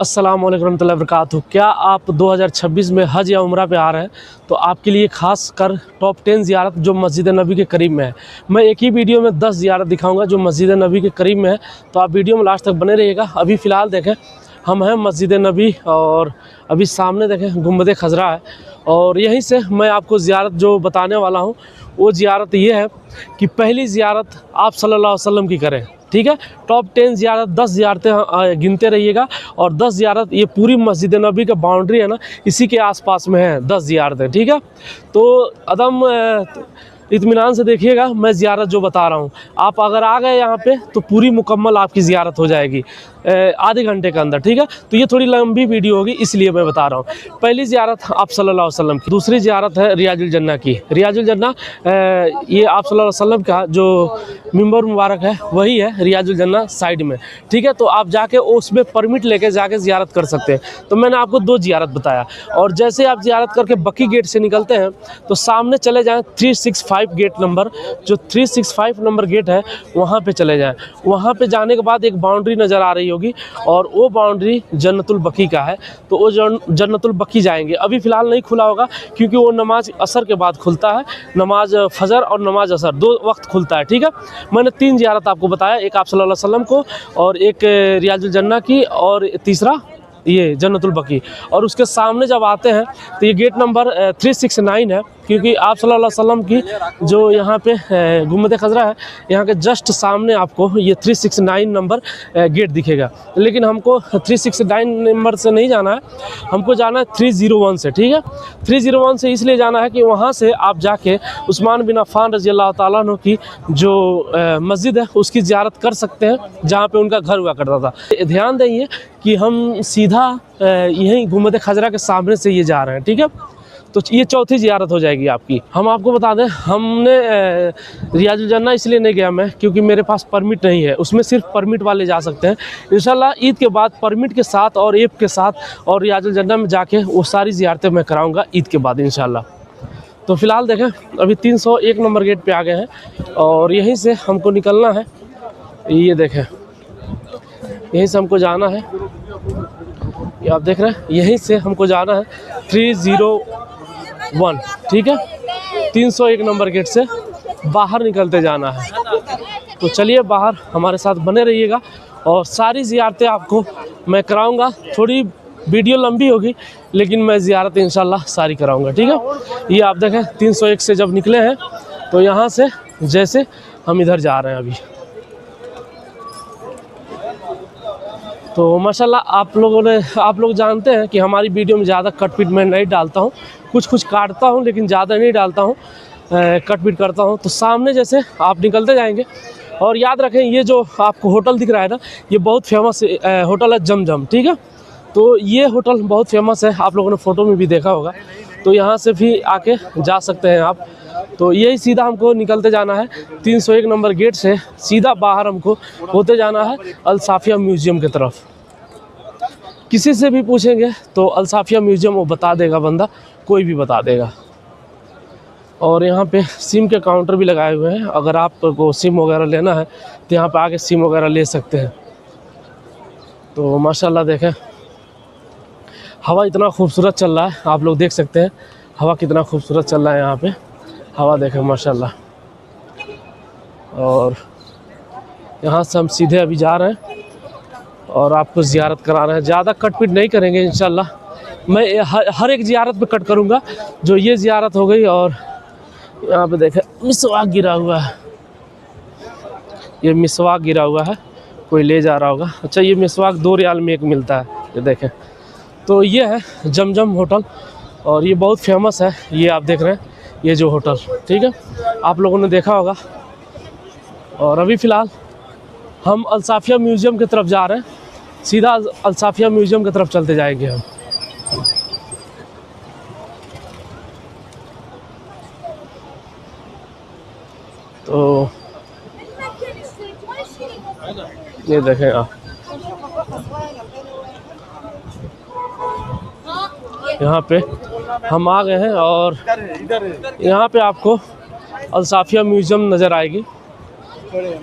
अस्सलाम वालेकुम रहमतुल्लाहि व बरकातुहू। क्या आप 2026 में हज या उम्रा पे आ रहे हैं तो आपके लिए खास कर टॉप 10 ज़ियारत जो मस्जिद नबी के करीब में है। मैं एक ही वीडियो में 10 ज़ियारत दिखाऊंगा जो मस्जिद नबी के करीब में है, तो आप वीडियो में लास्ट तक बने रहिएगा। अभी फ़िलहाल देखें हम हैं मस्जिद नबी और अभी सामने देखें गुंबद खजरा है और यहीं से मैं आपको ज़ियारत जो बताने वाला हूँ वो ज़ियारत ये है कि पहली ज़ियारत आप सल्लल्लाहु अलैहि वसल्लम की करें। ठीक है, टॉप 10 ज़ियारत 10 ज़ियारतें गिनते रहिएगा और 10 ज़ियारत ये पूरी मस्जिद नबी का बाउंड्री है ना, इसी के आसपास में है 10 ज़ियारतें। ठीक है, तो अदम इत्मीनान से देखिएगा मैं ज़ियारत जो बता रहा हूँ। आप अगर आ गए यहाँ पे तो पूरी मुकम्मल आपकी ज़ियारत हो जाएगी आधे घंटे के अंदर। ठीक है, तो ये थोड़ी लंबी वीडियो होगी इसलिए मैं बता रहा हूँ। पहली ज़ियारत आप सल्लल्लाहु अलैहि वसल्लम की, दूसरी ज़ियारत है रियाजुल जन्ना की। रियाजुल जन्ना ये आप सल्लल्लाहु अलैहि वसल्लम का जो मिंबर मुबारक है वही है रियाजुल जन्ना साइड में। ठीक है, तो आप जाके उसमें परमिट लेके जाके ज़ियारत कर सकते हैं। तो मैंने आपको 2 ज़ियारत बताया और जैसे आप ज़ियारत करके बकी गेट से निकलते हैं तो सामने चले जाएँ 365 गेट नंबर, जो 365 नंबर गेट है वहाँ पे चले जाएँ। वहाँ पे जाने के बाद एक बाउंड्री नज़र आ रही होगी और वो बाउंड्री जन्नतुल बकी का है, तो वो जन्नतुल बकी जाएंगे। अभी फ़िलहाल नहीं खुला होगा क्योंकि वो नमाज असर के बाद खुलता है, नमाज फजर और नमाज असर 2 वक्त खुलता है। ठीक है, मैंने 3 ज़ियारत आपको बताया, एक आप सल्लल्लाहु अलैहि वसल्लम को और एक रियाजुल जन्ना की और तीसरा ये जन्नतुल बकी। और उसके सामने जब आते हैं तो ये गेट नंबर 369 है क्योंकि आप सल्लल्लाहु अलैहि वसल्लम की जो यहाँ पे गुंबद खजरा है यहाँ के जस्ट सामने आपको ये 369 नंबर गेट दिखेगा। लेकिन हमको 369 नंबर से नहीं जाना है, हमको जाना है 301 से। ठीक है, 301 से इसलिए जाना है कि वहाँ से आप जाके उस्मान बिन अफ़्फ़ान रज़ी अल्लाह ताला अन्हु की जो मस्जिद है उसकी ज़ियारत कर सकते हैं जहाँ पे उनका घर हुआ करता था। ध्यान देंगे कि हम सीधा यहीं गुंबद खजरा के सामने से ये जा रहे हैं। ठीक है, तो ये चौथी ज़ियारत हो जाएगी आपकी। हम आपको बता दें हमने रियाजुल जन्ना इसलिए नहीं गया मैं क्योंकि मेरे पास परमिट नहीं है, उसमें सिर्फ परमिट वाले जा सकते हैं। इंशाल्लाह ईद के बाद परमिट के साथ और ऐप के साथ और रियाजुल जन्ना में जाके वो सारी ज़ियारतें मैं कराऊँगा ईद के बाद इंशाल्लाह। तो फ़िलहाल देखें अभी 301 नंबर गेट पर आ गए हैं और यहीं से हमको निकलना है। ये देखें यहीं से हमको जाना है, ये आप देख रहे हैं यहीं से हमको जाना है 301। ठीक है, 301 नंबर गेट से बाहर निकलते जाना है। तो चलिए बाहर हमारे साथ बने रहिएगा और सारी ज़ियारतें आपको मैं कराऊंगा। थोड़ी वीडियो लंबी होगी लेकिन मैं ज़ियारत इंशाल्लाह सारी कराऊंगा। ठीक है, ये आप देखें 301 से जब निकले हैं तो यहाँ से जैसे हम इधर जा रहे हैं अभी, तो माशाल्लाह आप लोग जानते हैं कि हमारी वीडियो में ज़्यादा कट पीट मैं नहीं डालता हूँ, कुछ काटता हूँ लेकिन ज़्यादा नहीं डालता हूँ, कट पीट करता हूँ। तो सामने जैसे आप निकलते जाएंगे और याद रखें ये जो आपको होटल दिख रहा है ना, ये बहुत फेमस होटल है जमजम। ठीक है, तो ये होटल बहुत फेमस है, आप लोगों ने फ़ोटो में भी देखा होगा। तो यहाँ से भी आके जा सकते हैं आप। तो यही सीधा हमको निकलते जाना है 301 नंबर गेट से, सीधा बाहर हमको होते जाना है अल-साफ़िया म्यूज़ियम की तरफ। किसी से भी पूछेंगे तो अल-साफ़िया म्यूज़ियम वो बता देगा, बंदा कोई भी बता देगा। और यहाँ पे सिम के काउंटर भी लगाए हुए हैं, अगर आपको सिम वगैरह लेना है तो यहाँ पे आके सिम वगैरह ले सकते हैं। तो माशाल्लाह देखें हवा इतना खूबसूरत चल रहा है, आप लोग देख सकते हैं हवा कितना खूबसूरत चल रहा है। यहाँ पे हवा देखें माशाल्लाह। और यहाँ से हम सीधे अभी जा रहे हैं और आपको ज़ियारत करा रहे हैं। ज़्यादा कट पीट नहीं करेंगे इंशाल्लाह, मैं हर एक ज़ियारत पे कट करूँगा। जो ये ज़ियारत हो गई और यहाँ पे देखें मिसवाक गिरा हुआ है, ये मिसवाक गिरा हुआ है, कोई ले जा रहा होगा। अच्छा, ये मिसवाक 2 रियाल में एक मिलता है, ये देखें। तो ये है जमजम होटल और ये बहुत फेमस है, ये आप देख रहे हैं ये जो होटल। ठीक है, आप लोगों ने देखा होगा। और अभी फ़िलहाल हम अल-साफ़िया म्यूज़ियम की तरफ जा रहे हैं, सीधा अल-साफ़िया म्यूज़ियम की तरफ चलते जाएंगे हम। तो ये देखें आप, यहाँ पे हम आ गए हैं और यहाँ पे आपको अल-साफ़िया म्यूज़ियम नज़र आएगी।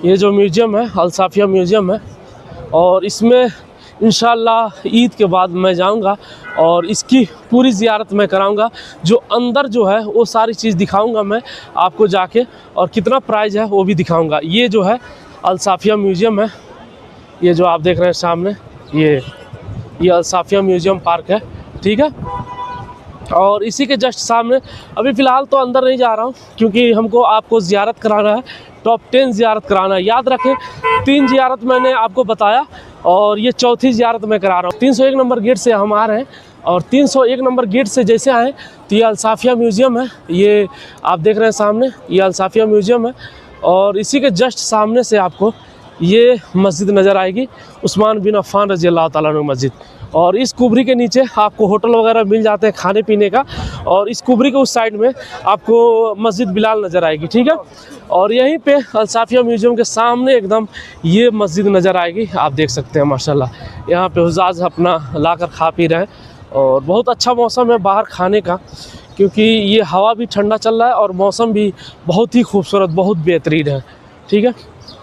ये जो म्यूज़ियम है अल-साफ़िया म्यूज़ियम है और इसमें इंशाल्लाह ईद के बाद मैं जाऊंगा और इसकी पूरी ज़ियारत मैं कराऊंगा। जो अंदर जो है वो सारी चीज़ दिखाऊंगा मैं आपको जाके, और कितना प्राइस है वो भी दिखाऊंगा। ये जो है अल-साफ़िया म्यूज़ियम है, ये जो आप देख रहे हैं सामने, ये अल-साफ़िया म्यूज़ियम पार्क है, ठीक है। और इसी के जस्ट सामने, अभी फ़िलहाल तो अंदर नहीं जा रहा हूँ क्योंकि हमको आपको ज़ियारत कराना है, टॉप 10 ज़ियारत कराना है। याद रखें 3 ज़ियारत मैंने आपको बताया और ये चौथी ज़ियारत मैं करा रहा हूँ। 301 नंबर गेट से हम आ रहे हैं और 301 नंबर गेट से जैसे आए तो ये अल-साफ़िया म्यूज़ियम है, ये आप देख रहे हैं सामने, ये अल-साफ़िया म्यूज़ियम है। और इसी के जस्ट सामने से आपको ये मस्जिद नज़र आएगी, उस्मान बिन अफ़्फ़ान रज़ी अल्लाह ताला अन्हु मस्जिद। और इस कुबरी के नीचे आपको होटल वगैरह मिल जाते हैं खाने पीने का, और इस कुबरी के उस साइड में आपको मस्जिद बिलाल नज़र आएगी, ठीक है। और यहीं पे अल-साफ़िया म्यूज़ियम के सामने एकदम ये मस्जिद नज़र आएगी, आप देख सकते हैं माशाल्लाह। यहाँ पे हुज़ाज अपना लाकर खा पी रहे हैं और बहुत अच्छा मौसम है बाहर खाने का, क्योंकि ये हवा भी ठंडा चल रहा है और मौसम भी बहुत ही खूबसूरत, बहुत बेहतरीन है, ठीक है।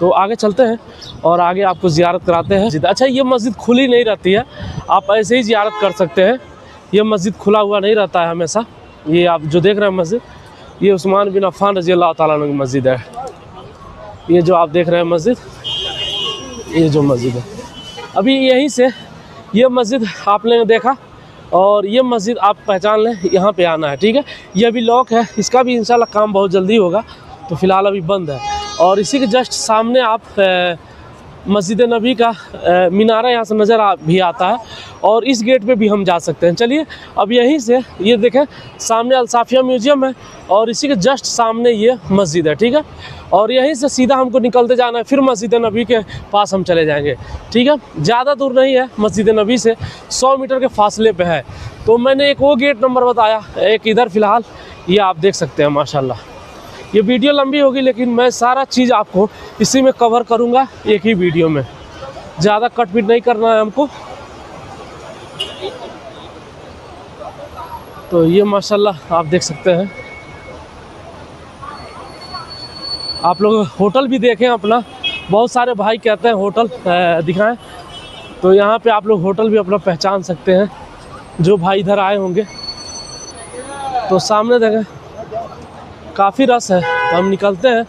तो आगे चलते हैं और आगे आपको ज़ियारत कराते हैं। अच्छा, ये मस्जिद खुली नहीं रहती है, आप ऐसे ही ज़ियारत कर सकते हैं, ये मस्जिद खुला हुआ नहीं रहता है हमेशा। ये आप जो देख रहे हैं मस्जिद, ये उस्मान बिन अफ़्फ़ान रज़ी अल्लाह ताला अन्हु की मस्जिद है। ये जो आप देख रहे हैं मस्जिद, ये जो मस्जिद है, अभी यहीं से ये मस्जिद आपने देखा और ये मस्जिद आप पहचान लें, यहाँ पे आना है, ठीक है। ये अभी लॉक है, इसका भी इंशाल्लाह काम बहुत जल्दी होगा, तो फ़िलहाल अभी बंद है। और इसी के जस्ट सामने आप मस्जिद नबी का मीनारा यहाँ से नज़र भी आता है, और इस गेट पे भी हम जा सकते हैं। चलिए अब यहीं से ये देखें सामने अल-साफ़िया म्यूज़ियम है और इसी के जस्ट सामने ये मस्जिद है, ठीक है। और यहीं से सीधा हमको निकलते जाना है, फिर मस्जिद नबी के पास हम चले जाएंगे, ठीक है। ज़्यादा दूर नहीं है, मस्जिद नबी से 100 मीटर के फासले पे है। तो मैंने एक वो गेट नंबर बताया, एक इधर फ़िलहाल ये आप देख सकते हैं माशाल्लाह। ये वीडियो लंबी होगी लेकिन मैं सारा चीज़ आपको इसी में कवर करूँगा एक ही वीडियो में, ज़्यादा कट पीट नहीं करना है हमको। तो ये माशाल्लाह आप देख सकते हैं। आप लोग होटल भी देखें अपना, बहुत सारे भाई कहते हैं होटल दिखाएं, तो यहाँ पे आप लोग होटल भी अपना पहचान सकते हैं जो भाई इधर आए होंगे। तो सामने देखें काफ़ी रस है, तो हम निकलते हैं।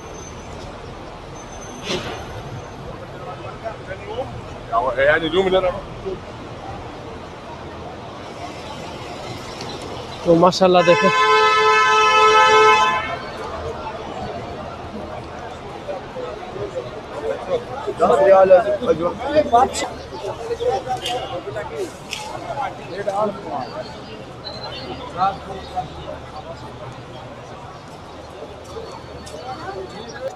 तो माशाल्लाह देखें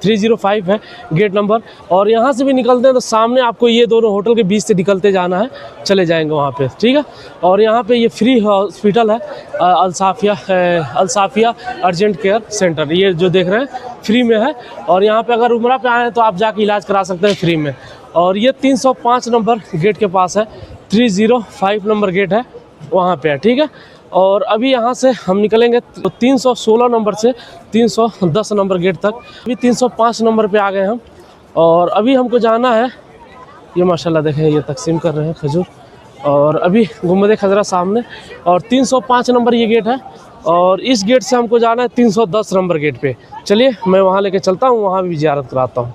(305) है गेट नंबर। और यहाँ से भी निकलते हैं तो सामने आपको ये दोनों होटल के बीच से निकलते जाना है, चले जाएंगे वहाँ पे, ठीक है। और यहाँ पे ये फ्री हॉस्पिटल है अल-साफ़िया अर्जेंट केयर सेंटर, ये जो देख रहे हैं फ्री में है। और यहाँ पे अगर उम्रा पे आए हैं तो आप जाके इलाज करा सकते हैं फ्री में। और ये 305 नंबर गेट के पास है, 305 नंबर गेट है वहाँ पे है, ठीक है। और अभी यहाँ से हम निकलेंगे तो 316 नंबर से 310 नंबर गेट तक। अभी 305 नंबर पे आ गए हम, और अभी हमको जाना है, ये माशाल्लाह देखें ये तकसीम कर रहे हैं खजूर। और अभी गुंबद खजरा सामने, और 305 नंबर ये गेट है, और इस गेट से हमको जाना है 310 नंबर गेट पे। चलिए मैं वहाँ लेके चलता हूँ, वहाँ भी ज़ियारत कराता हूँ।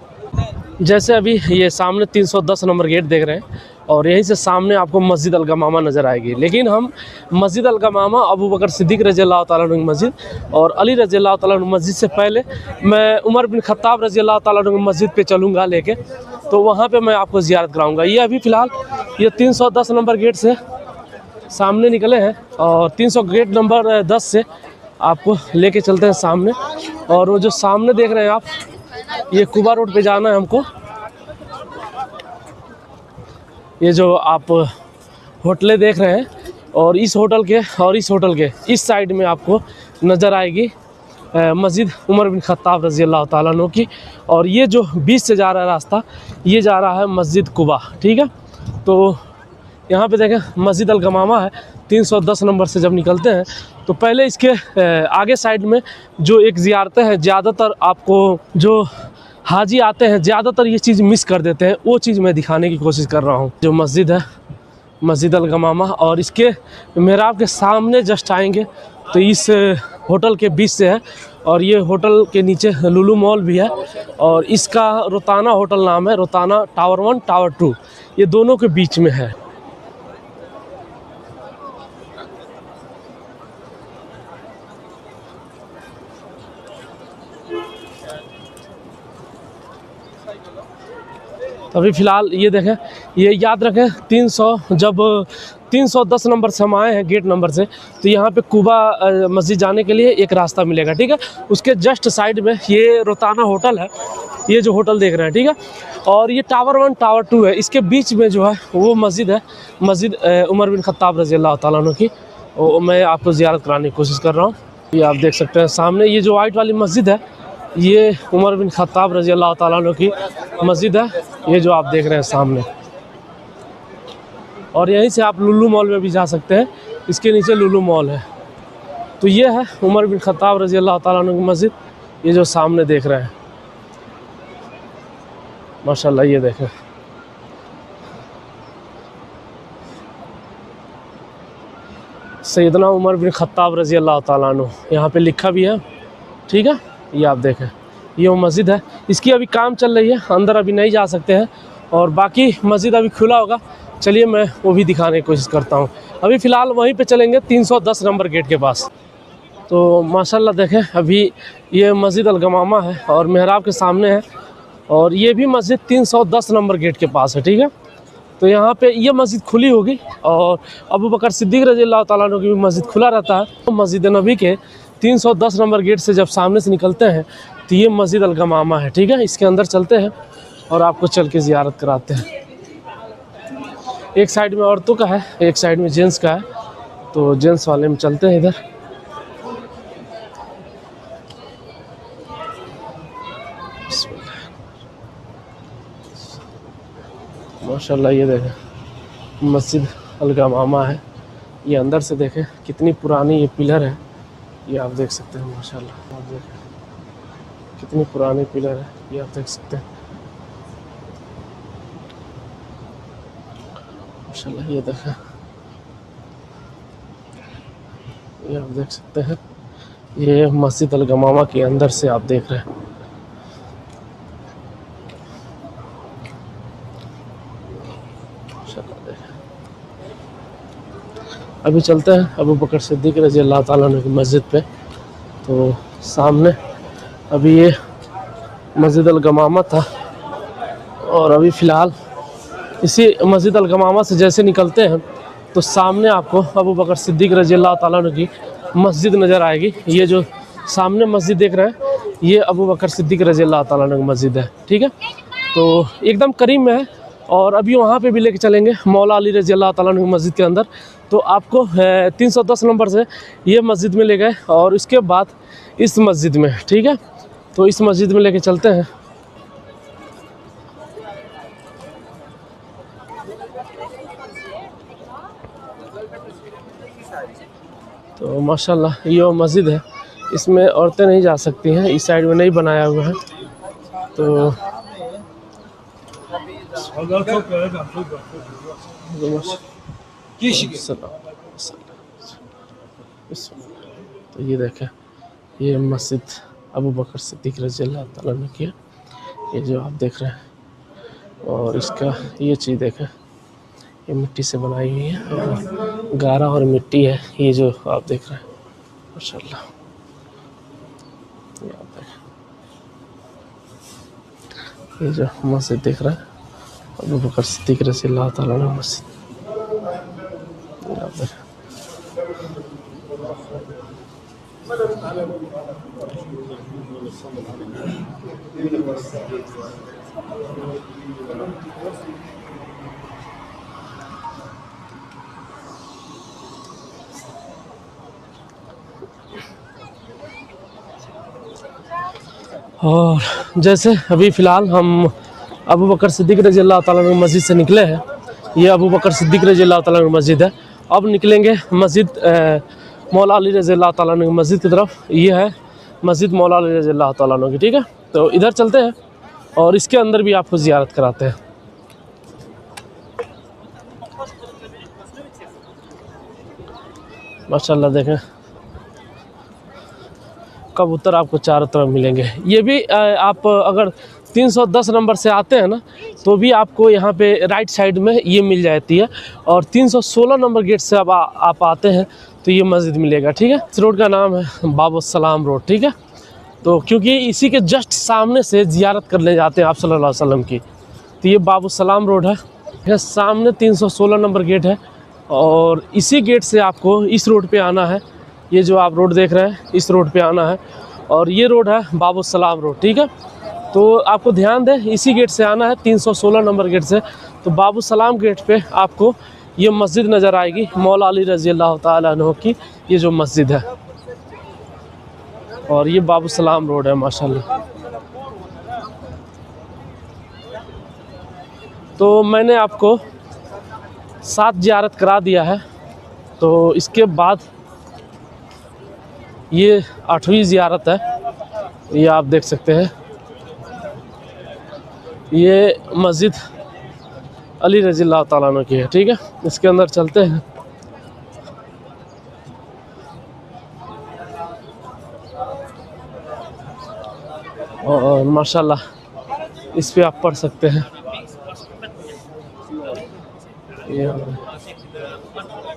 जैसे अभी ये सामने 310 नंबर गेट देख रहे हैं, और यहीं से सामने आपको मस्जिद अल-गमामा नज़र आएगी। लेकिन हम मस्जिद अल-गमामा अबू बकर सिद्दीक़ रज़ी अल्लाह ताला अन्हु की मस्जिद और अली रज़ी अल्लाह ताला अन्हु मस्जिद से पहले मैं उमर बिन ख़त्ताब रज़ी अल्लाह ताला अन्हु की मस्जिद पे चलूँगा लेके, तो वहाँ पे मैं आपको ज़ियारत कराऊँगा। ये अभी फ़िलहाल ये 310 नंबर गेट से सामने निकले हैं, और 300 गेट नंबर 10 से आपको लेके चलते हैं सामने। और वो जो सामने देख रहे हैं आप, ये कुबा रोड पे जाना है हमको। ये जो आप होटलें देख रहे हैं, और इस होटल के और इस होटल के इस साइड में आपको नज़र आएगी मस्जिद उमर बिन ख़त्ताब रज़ी अल्लाह ताला अन्हु की। और ये जो बीच से जा रहा है रास्ता, ये जा रहा है मस्जिद कुबा, ठीक है। तो यहाँ पे देखें मस्जिद अल-गमामा है, 310 नंबर से जब निकलते हैं तो पहले इसके आगे साइड में जो एक ज़ियारतें हैं, ज़्यादातर आपको जो हाजी आते हैं ज़्यादातर ये चीज़ मिस कर देते हैं, वो चीज़ मैं दिखाने की कोशिश कर रहा हूँ। जो मस्जिद है मस्जिद अल गमामा। और इसके मेहराब के सामने जस्ट आएंगे तो इस होटल के बीच से है, और ये होटल के नीचे लुलु मॉल भी है, और इसका रोताना होटल नाम है, रोताना टावर 1 टावर 2, ये दोनों के बीच में है। तो अभी फ़िलहाल ये देखें, ये याद रखें 310 नंबर से हम आए हैं गेट नंबर से, तो यहाँ पे कुबा मस्जिद जाने के लिए एक रास्ता मिलेगा, ठीक है। उसके जस्ट साइड में ये रोताना होटल है, ये जो होटल देख रहे हैं, ठीक है। और ये टावर 1 टावर 2 है, इसके बीच में जो है वो मस्जिद है, मस्जिद उमर बिन खत्ताब रज़ी अल्लाह तआला अन्हु की। वो मैं आपको ज़ियारत कराने की कोशिश कर रहा हूँ। ये आप देख सकते हैं सामने, ये जो वाइट वाली मस्जिद है ये उमर बिन खत्ताब रज़ी अल्लाह तआला अन्हु की मस्जिद है, ये जो आप देख रहे हैं सामने। और यहीं से आप लुलु मॉल में भी जा सकते हैं, इसके नीचे लुलु मॉल है। तो ये है उमर बिन खत्ताब रज़ी अल्लाह तआला अन्हु की मस्जिद, ये जो सामने देख रहे हैं माशाल्लाह। ये देखें, सैयदना उमर बिन खत्ताब रज़ी अल्लाह तआला अन्हु यहाँ पे लिखा भी है, ठीक है। ये आप देखें, ये वो मस्जिद है, इसकी अभी काम चल रही है, अंदर अभी नहीं जा सकते हैं, और बाकी मस्जिद अभी खुला होगा, चलिए मैं वो भी दिखाने की कोशिश करता हूँ। अभी फ़िलहाल वहीं पे चलेंगे 310 नंबर गेट के पास। तो माशाल्लाह देखें, अभी ये मस्जिद अल गमामा है और मेहराब के सामने है, और ये भी मस्जिद 310 नंबर गेट के पास है, ठीक है। तो यहाँ पे ये मस्जिद खुली होगी, और अबू बकर सिद्दीक़ रज़ी अल्लाह तआला अन्हु की भी मस्जिद खुला रहता है। तो मस्जिद नबी के 310 नंबर गेट से जब सामने से निकलते हैं तो ये मस्जिद अल गमामा है, ठीक है। इसके अंदर चलते हैं और आपको चल के ज़ियारत कराते हैं। एक साइड में औरतों का है, एक साइड में जेंट्स का है, तो जेंट्स वाले में चलते हैं इधर। माशाल्लाह ये देखें मस्जिद अल गमामा है, ये अंदर से देखें कितनी पुरानी ये पिलर है, ये आप देख सकते हैं माशाल्लाह। आप देखें कितनी पुरानी पिलर है, ये आप देख सकते हैं माशाल्लाह। ये देखें, ये आप देख सकते हैं, ये मस्जिद अल गमामा के अंदर से आप देख रहे हैं। अभी चलते हैं अबू बकर सिद्दीक़ रज़ी अल्लाह तआला अन्हु की मस्जिद पे। तो सामने अभी ये मस्जिद अल गमामा था, और अभी फ़िलहाल इसी मस्जिद अल गमामा से जैसे निकलते हैं तो सामने आपको अबू बकर सिद्दीक़ रज़ी अल्लाह तआला अन्हु की मस्जिद नज़र आएगी। ये जो सामने मस्जिद देख रहे हैं ये अबू बकर सिद्दीक़ रज़ी अल्लाह तआला अन्हु की मस्जिद है, ठीक है। तो एकदम करीब में है, और अभी वहाँ पे भी लेके चलेंगे मौला अली रज़ी अल्लाह तआला अन्हु की मस्जिद के अंदर। तो आपको 310 नंबर से ये मस्जिद में ले गए, और इसके बाद इस मस्जिद में, ठीक है। तो इस मस्जिद में लेके चलते हैं। तो माशाल्लाह ये वो मस्जिद है, इसमें औरतें नहीं जा सकती हैं, इस साइड में नहीं बनाया हुआ है। तो तो ये देखें, ये मस्जिद अबू बकर सिद्दीक़ रज़ी अल्लाह तआला अन्हु की है, ये जो आप देख रहे हैं। और इसका ये चीज़ देखें, ये मिट्टी से बनाई हुई है, और गारा और मिट्टी है, ये जो आप देख रहे हैं माशाल्लाह। ये आप देखें, ये जो मस्जिद देख रहे हैं अबू बकर सिद्दीक़ रज़ी अल्लाह तआला अन्हु मस्जिद, आप देखें। और जैसे अभी फ़िलहाल हम अबू बकर सिद्दीक़ रज़ी अल्लाह तआला अन्हु मस्जिद से निकले हैं, ये अबू बकर सिद्दीक़ रज़ी अल्लाह तआला अन्हु मस्जिद है। अब निकलेंगे मस्जिद मौला अली रज़ी अल्लाह तआला अन्हु की मस्जिद की तरफ। ये है मस्जिद मौला अली रज़ी अल्लाह तआला अन्हु की, ठीक है। तो इधर चलते हैं और इसके अंदर भी आपको ज़ियारत कराते हैं। माशाल्लाह देखें, कबूतर आपको चारों तरफ मिलेंगे। ये भी आप अगर 310 नंबर से आते हैं ना, तो भी आपको यहाँ पे राइट साइड में ये मिल जाती है। और 316 नंबर गेट से अब आप आते हैं तो ये मस्जिद मिलेगा, ठीक है। इस रोड का नाम है बाबू सलाम रोड, ठीक है। तो क्योंकि इसी के जस्ट सामने से ज़ियारत करने जाते हैं आप सल्लल्लाहु अलैहि वसल्लम की, तो ये बाबू सलाम रोड है। यह सामने 316 नंबर गेट है और इसी गेट से आपको इस रोड पे आना है। ये जो आप रोड देख रहे हैं, इस रोड पे आना है और ये रोड है बाबू सलाम रोड, ठीक है। तो आपको ध्यान दें, इसी गेट से आना है 316 नंबर गेट से। तो बाबू सलाम गेट पे आपको ये मस्जिद नज़र आएगी, मौला अली रज़ी अल्लाह ताला अन्हु की ये जो मस्जिद है। और ये बाबू सलाम रोड है माशाल्लाह। तो मैंने आपको 7 ज़ियारत करा दिया है, तो इसके बाद ये 8वीं ज़ियारत है। ये आप देख सकते हैं, ये मस्जिद अली रज़ी अल्लाह ताला अन्हु की है, ठीक है। इसके अंदर चलते हैं। और माशाल्लाह इस पे आप पढ़ सकते हैं, ये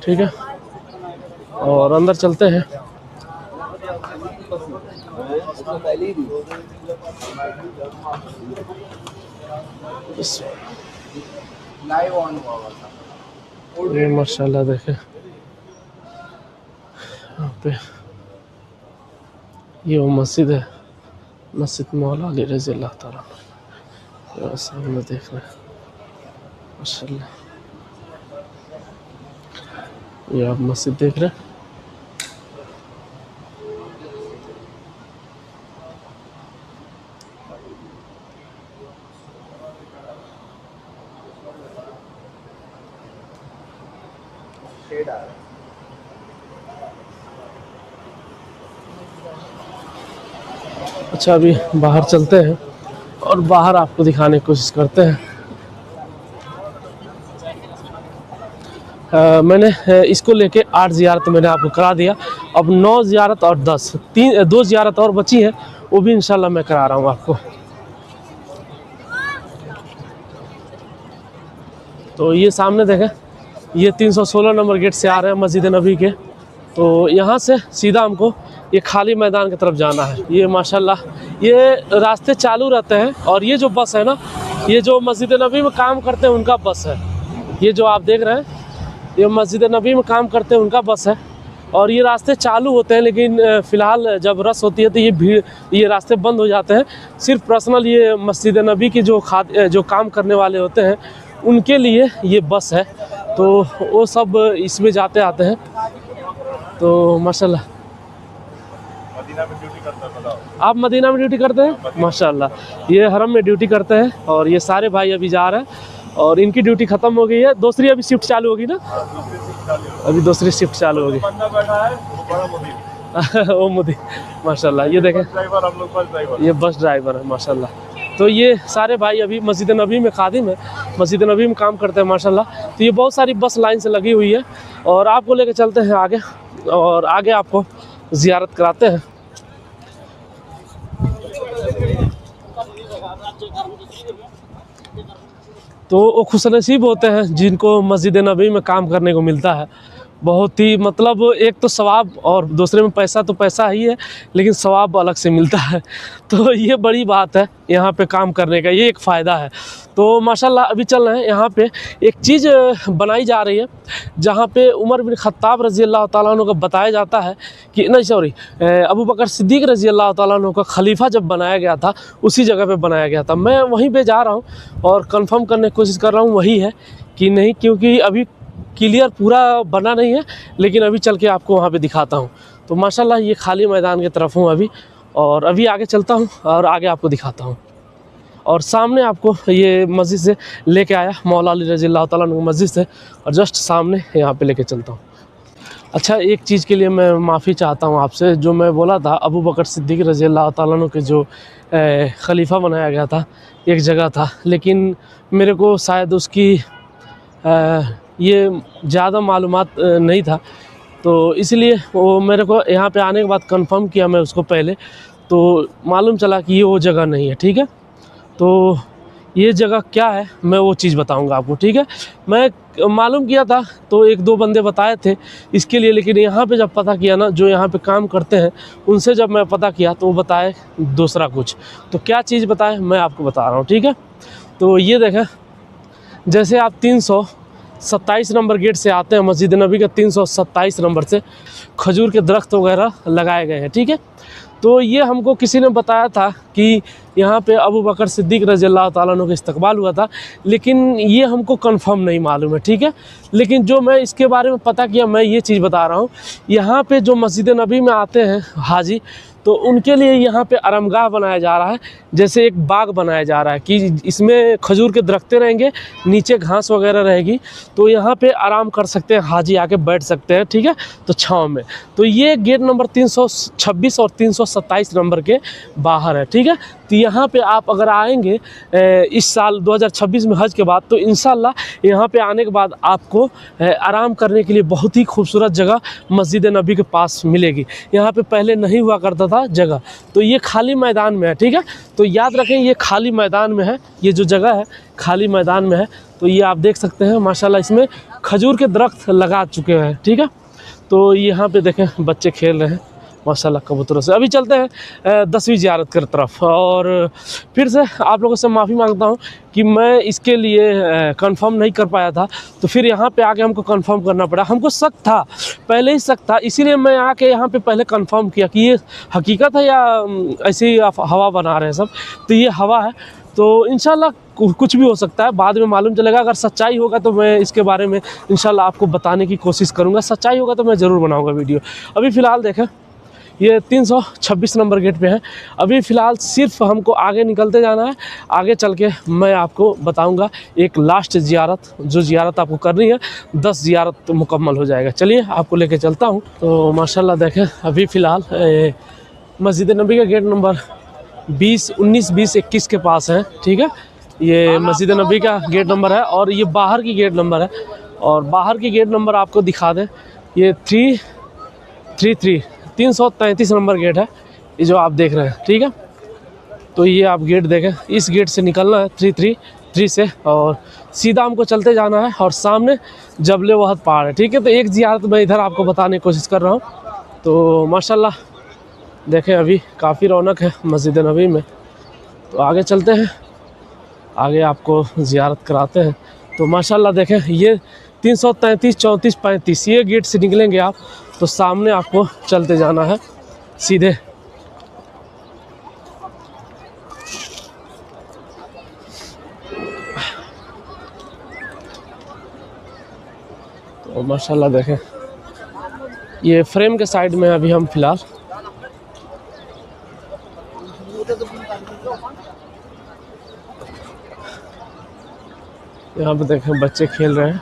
ठीक है। और अंदर चलते हैं। ये माशाल्लाह देखें, यहाँ पे ये वो मस्जिद है, मस्जिद मौला अली रज़ी अल्लाह ताला अन्हु। सामने देख रहे हैं माशाल्लाह, ये आप मस्जिद देख रहे हैं। अच्छा, अभी बाहर चलते हैं और बाहर आपको दिखाने की कोशिश करते हैं। मैंने इसको लेके 8 ज़ियारत मैंने आपको करा दिया। अब 9 ज़ियारत और 2 ज़ियारत और बची है, वो भी इंशाल्लाह मैं करा रहा हूँ आपको। तो ये सामने देखें, ये 316 नंबर गेट से आ रहे हैं मस्जिद नबी के। तो यहाँ से सीधा हमको ये खाली मैदान की तरफ जाना है। ये माशाल्लाह ये रास्ते चालू रहते हैं। और ये जो बस है ना, ये जो मस्जिद नबी में काम करते हैं उनका बस है। ये जो आप देख रहे हैं, ये मस्जिद नबी में काम करते हैं उनका बस है। और ये रास्ते चालू होते हैं, लेकिन फ़िलहाल जब रश होती है तो ये रास्ते बंद हो जाते हैं। सिर्फ पर्सनल ये मस्जिद नबी की जो काम करने वाले होते हैं उनके लिए ये बस है। तो वो सब इसमें जाते आते हैं। तो माशाल्लाह मदीना में ड्यूटी करते हैं। आप मदीना में ड्यूटी करते हैं? माशाल्लाह, ये हरम में ड्यूटी करते हैं। और ये सारे भाई अभी जा रहे हैं और इनकी ड्यूटी ख़त्म हो गई है। दूसरी अभी शिफ्ट चालू होगी ना? अभी दूसरी शिफ्ट चालू होगी। वो मुदी माशाल्लाह, ये देखें ये बस ड्राइवर है माशाल्लाह। तो ये सारे भाई अभी मस्जिद नबी में खादिम है, मस्जिद नबी में काम करते हैं माशाल्लाह। तो ये बहुत सारी बस लाइन से लगी हुई है और आपको लेके चलते हैं आगे और आगे आपको ज़ियारत कराते हैं। तो वो खुशनसीब होते हैं जिनको मस्जिद नबी में काम करने को मिलता है। बहुत ही मतलब एक तो सवाब और दूसरे में पैसा तो पैसा ही है, लेकिन सवाब अलग से मिलता है। तो ये बड़ी बात है यहाँ पे काम करने का, ये एक फ़ायदा है। तो माशाल्लाह अभी चल रहे हैं। यहाँ पे एक चीज़ बनाई जा रही है जहाँ पे उमर बिन ख़त्ताब रज़ी अल्लाह ताला अन्हु का बताया जाता है कि नहीं सॉरी अबू बकर सिद्दीक़ रज़ी अल्लाह ताला अन्हु का खलीफा जब बनाया गया था उसी जगह पे बनाया गया था। मैं वहीं पे जा रहा हूँ और कंफर्म करने की कोशिश कर रहा हूँ वही है कि नहीं, क्योंकि अभी क्लियर पूरा बना नहीं है, लेकिन अभी चल के आपको वहाँ पे दिखाता हूँ। तो माशाल्लाह ये खाली मैदान की तरफ हूँ अभी, और अभी आगे चलता हूँ और आगे आपको दिखाता हूँ। और सामने आपको ये मस्जिद से लेके आया, मौला अली रज़ी अल्लाह ताला अन्हु मस्जिद से, और जस्ट सामने यहाँ पे लेके चलता हूँ। अच्छा, एक चीज़ के लिए मैं माफ़ी चाहता हूँ आपसे, जो मैं बोला था अबू बकर सिद्दीक़ रज़ी अल्लाह ताला अन्हु के जो खलीफा बनाया गया था एक जगह था, लेकिन मेरे को शायद उसकी ये ज़्यादा मालूमात नहीं था, तो इसलिए वो मेरे को यहाँ पे आने के बाद कंफर्म किया मैं उसको पहले, तो मालूम चला कि ये वो जगह नहीं है। ठीक है, तो ये जगह क्या है मैं वो चीज़ बताऊंगा आपको। ठीक है, मैं मालूम किया था तो एक दो बंदे बताए थे इसके लिए, लेकिन यहाँ पे जब पता किया ना, जो यहाँ पे काम करते हैं उनसे जब मैं पता किया तो वो बताए दूसरा कुछ। तो क्या चीज़ बताए मैं आपको बता रहा हूँ। ठीक है, तो ये देखें, जैसे आप 327 नंबर गेट से आते हैं मस्जिद नबी का, 327 नंबर से खजूर के दरख्त वगैरह लगाए गए हैं। ठीक है, तो ये हमको किसी ने बताया था कि यहाँ पे अबू बकर सिद्दीक रज़ी अल्लाह ताला अन्हु का इस्तक़बाल हुआ था, लेकिन ये हमको कंफर्म नहीं मालूम है। ठीक है, लेकिन जो मैं इसके बारे में पता किया मैं ये चीज़ बता रहा हूँ। यहाँ पे जो मस्जिद नबी में आते हैं हाजी, तो उनके लिए यहाँ पे आरामगाह बनाया जा रहा है, जैसे एक बाग बनाया जा रहा है कि इसमें खजूर के दरख्तें रहेंगे, नीचे घास वगैरह रहेगी, तो यहाँ पे आराम कर सकते हैं हाजी, आके बैठ सकते हैं। ठीक है, तो छाँव में। तो ये गेट नंबर 326 और 327 नंबर के बाहर है। ठीक है, तो यहाँ पे आप अगर आएंगे इस साल 2026 में हज के बाद, तो इंशाल्लाह यहाँ पे आने के बाद आपको आराम करने के लिए बहुत ही खूबसूरत जगह मस्जिद नबी के पास मिलेगी। यहाँ पे पहले नहीं हुआ करता था जगह, तो ये खाली मैदान में है। ठीक है, तो याद रखें ये खाली मैदान में है, ये जो जगह है खाली मैदान में है। तो ये आप देख सकते हैं माशाल्लाह इसमें खजूर के दरख्त लगा चुके हैं। ठीक है, तो यहाँ पे देखें बच्चे खेल रहे हैं माशाल्लाह कबूतरों से। अभी चलते हैं 10वीं ज़ियारत की तरफ, और फिर से आप लोगों से माफ़ी मांगता हूँ कि मैं इसके लिए कंफर्म नहीं कर पाया था, तो फिर यहाँ पे आके हमको कंफर्म करना पड़ा। हमको शक था, पहले ही शक था, इसीलिए मैं आके यहाँ पे पहले कंफर्म किया कि ये हकीकत है या ऐसे ही हवा बना रहे हैं सब। तो ये हवा है, तो इंशाल्लाह कुछ भी हो सकता है, बाद में मालूम चलेगा। अगर सच्चाई होगा तो मैं इसके बारे में इंशाल्लाह आपको बताने की कोशिश करूँगा, सच्चाई होगा तो मैं ज़रूर बनाऊँगा वीडियो। अभी फ़िलहाल देखें ये 326 नंबर गेट पे है। अभी फ़िलहाल सिर्फ हमको आगे निकलते जाना है, आगे चल के मैं आपको बताऊंगा एक लास्ट ज़ियारत, जो ज़ियारत आपको करनी है 10 ज़ियारत तो मुकम्मल हो जाएगा। चलिए आपको लेके चलता हूं। तो माशाल्लाह देखें अभी फ़िलहाल मस्जिद नबी का गेट नंबर 20, 19, 20, 21 के पास है। ठीक है, ये मस्जिद नबी का गेट नंबर है और ये बाहर की गेट नंबर है, और बाहर की गेट नंबर आपको दिखा दें, ये 333 नंबर गेट है, ये जो आप देख रहे हैं। ठीक है, तो ये आप गेट देखें, इस गेट से निकलना है 333 से, और सीधा हमको चलते जाना है, और सामने जबले वहद पहाड़ है। ठीक है, तो एक ज़ियारत मैं इधर आपको बताने की कोशिश कर रहा हूँ। तो माशाल्लाह देखें अभी काफ़ी रौनक है मस्जिद नबी में। तो आगे चलते हैं, आगे आपको ज़ियारत कराते हैं। तो माशाल्लाह देखें ये 333, 34, 35 ये गेट से निकलेंगे आप, तो सामने आपको चलते जाना है सीधे। तो माशाल्लाह देखें ये फ्रेम के साइड में अभी हम फ़िलहाल। यहाँ पे देखें बच्चे खेल रहे हैं।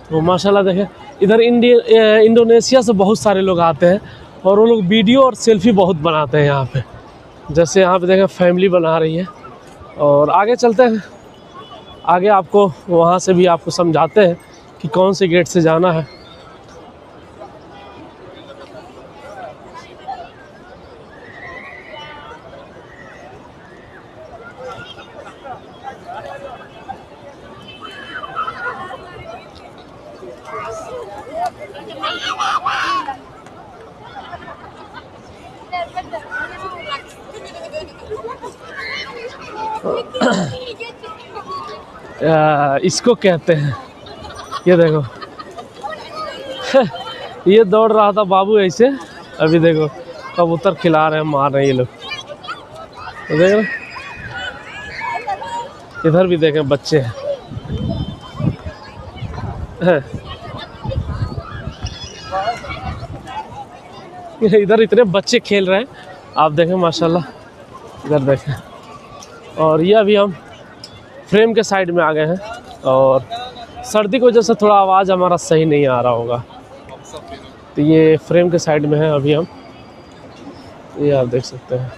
तो माशाल्लाह देखें इधर इंडोनेशिया से बहुत सारे लोग आते हैं, और वो लोग वीडियो और सेल्फ़ी बहुत बनाते हैं यहाँ पे। जैसे यहाँ पे देखें फैमिली बना रही है, और आगे चलते हैं, आगे आपको वहाँ से भी आपको समझाते हैं कि कौन से गेट से जाना है। इसको कहते हैं, ये देखो ये दौड़ रहा था बाबू ऐसे, अभी देखो कबूतर खिला रहे हैं, मार रहे हैं ये लोग। तो देख रहे, इधर भी देखें बच्चे हैं। हैं। इधर इतने बच्चे खेल रहे हैं, आप देखें माशाल्लाह, इधर देखें। और ये अभी हम फ्रेम के साइड में आ गए हैं, और सर्दी की वजह से थोड़ा आवाज़ हमारा सही नहीं आ रहा होगा। तो ये फ्रेम के साइड में है अभी हम, ये आप देख सकते हैं।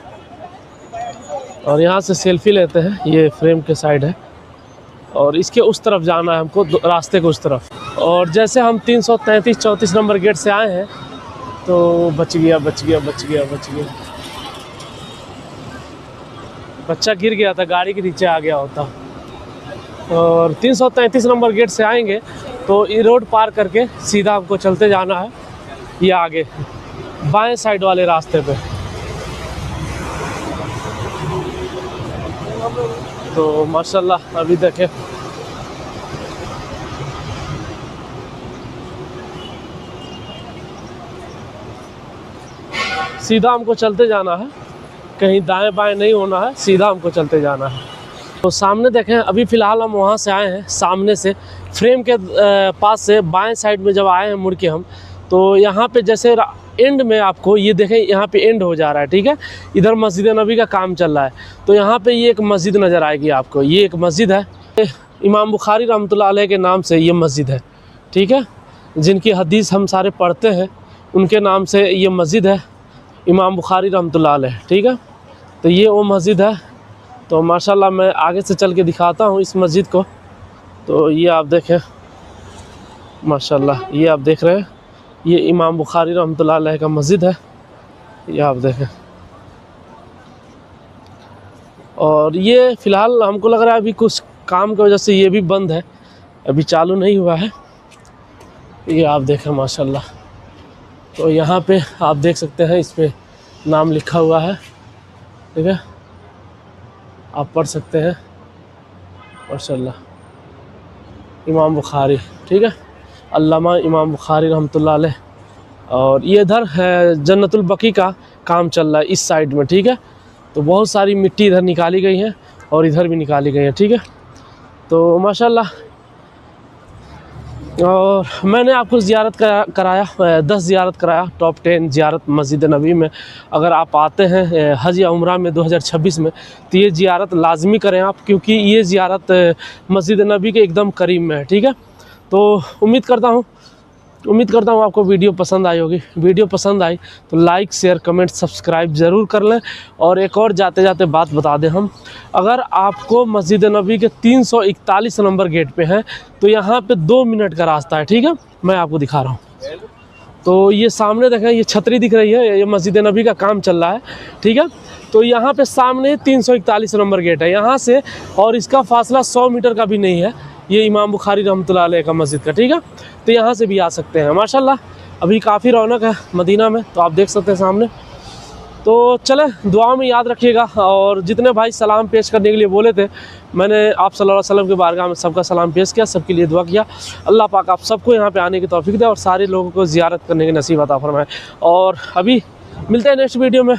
और यहाँ से सेल्फी लेते हैं, ये फ्रेम के साइड है, और इसके उस तरफ जाना है हमको, रास्ते के उस तरफ। और जैसे हम 333-34 नंबर गेट से आए हैं, तो बच गया। बच्चा गिर गया था, गाड़ी के नीचे आ गया होता। और 333 नंबर गेट से आएंगे तो ये रोड पार करके सीधा हमको चलते जाना है, ये आगे बाएं साइड वाले रास्ते पे। तो माशाल्लाह अभी देखें, सीधा हमको चलते जाना है, कहीं दाएं बाएं नहीं होना है, सीधा हमको चलते जाना है। तो सामने देखें, अभी फ़िलहाल हम वहाँ से आए हैं, सामने से फ्रेम के पास से बाएं साइड में जब आए हैं मुड़ के हम, तो यहाँ पे जैसे एंड में आपको ये देखें, यहाँ पे एंड हो जा रहा है, ठीक है। इधर मस्जिद नबी का काम चल रहा है, तो यहाँ पे ये एक मस्जिद नज़र आएगी आपको। ये एक मस्जिद है, इमाम बुखारी रहमतुल्लाह अलैह के नाम से ये मस्जिद है, ठीक है। जिनकी हदीस हम सारे पढ़ते हैं उनके नाम से ये मस्जिद है, इमाम बुखारी रहमतुल्लाह अलैह, ठीक है। तो ये वो मस्जिद है। तो माशाल्लाह मैं आगे से चल के दिखाता हूँ इस मस्जिद को। तो ये आप देखें माशाल्लाह, ये आप देख रहे हैं, ये इमाम बुखारी रहमतुल्लाह अलैह का मस्जिद है, ये आप देखें। और ये फ़िलहाल हमको लग रहा है अभी कुछ काम की वजह से ये भी बंद है, अभी चालू नहीं हुआ है। ये आप देखें माशाल्लाह। तो यहाँ पे आप देख सकते हैं, इस पे नाम लिखा हुआ है, ठीक है, आप पढ़ सकते हैं माशाल्लाह, इमाम बुखारी, ठीक है, अल्लामा इमाम बुखारी रहमतुल्लाह अलैह। और ये इधर है जन्नतुल बकी का काम चल रहा है इस साइड में, ठीक है। तो बहुत सारी मिट्टी इधर निकाली गई है और इधर भी निकाली गई है, ठीक है। तो माशाल्लाह, और मैंने आपको ज़ियारत कराया 10 ज़ियारत कराया, टॉप 10 ज़ियारत मस्जिद नबी में। अगर आप आते हैं हज या उम्रा में 2026 में, तो ये ज़ियारत लाजमी करें आप, क्योंकि ये ज़ियारत मस्जिद नबी के एकदम करीब में है, ठीक है। तो उम्मीद करता हूँ आपको वीडियो पसंद आई होगी। वीडियो पसंद आई तो लाइक, शेयर, कमेंट, सब्सक्राइब ज़रूर कर लें। और एक और जाते जाते बात बता दें हम, अगर आपको मस्जिद नबी के 341 नंबर गेट पे हैं, तो यहाँ पे 2 मिनट का रास्ता है, ठीक है। मैं आपको दिखा रहा हूँ। तो ये सामने देखें, ये छतरी दिख रही है, ये मस्जिद नबी का काम चल रहा है, ठीक है। तो यहाँ पे सामने 341 नंबर गेट है यहाँ से, और इसका फासला 100 मीटर का भी नहीं है, ये इमाम बुखारी रहमतुल्लाह अलैह का मस्जिद का, ठीक है। तो यहाँ से भी आ सकते हैं माशाल्लाह। अभी काफ़ी रौनक है मदीना में, तो आप देख सकते हैं सामने। तो चले, दुआ में याद रखिएगा। और जितने भाई सलाम पेश करने के लिए बोले थे, मैंने आप सल्लल्लाहु अलैहि वसल्लम के बारगाह में सबका सलाम पेश किया, सबके लिए दुआ किया। अल्लाह पाक आप सबको यहाँ पे आने की तौफीक दे और सारे लोगों को ज़ियारत करने की नसीब अता फरमाए। और अभी मिलते हैं नेक्स्ट वीडियो में।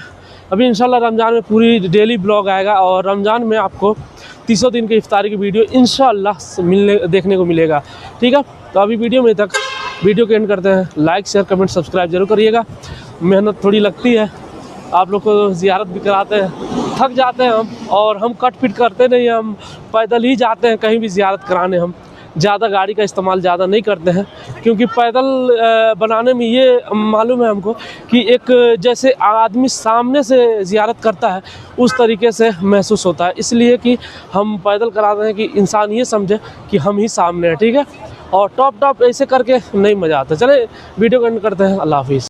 अभी इंशाल्लाह रमज़ान में पूरी डेली ब्लॉग आएगा, और रमज़ान में आपको 300 दिन की इफ्तारी की वीडियो इंशाल्लाह देखने को मिलेगा, ठीक है। तो अभी वीडियो में तक, वीडियो को एंड करते हैं। लाइक, शेयर, कमेंट, सब्सक्राइब जरूर करिएगा। मेहनत थोड़ी लगती है, आप लोग को ज़ियारत भी कराते हैं, थक जाते हैं हम, और हम कट पिट करते नहीं, हम पैदल ही जाते हैं कहीं भी ज़ियारत कराने। हम ज़्यादा गाड़ी का इस्तेमाल ज़्यादा नहीं करते हैं, क्योंकि पैदल बनाने में ये मालूम है हमको कि एक जैसे आदमी सामने से ज़ियारत करता है उस तरीके से महसूस होता है, इसलिए कि हम पैदल कराते हैं कि इंसान ये समझे कि हम ही सामने हैं, ठीक है। और टॉप ऐसे करके नहीं मज़ा आता। चले वीडियो को एंड करते हैं। अल्लाह हाफिज़।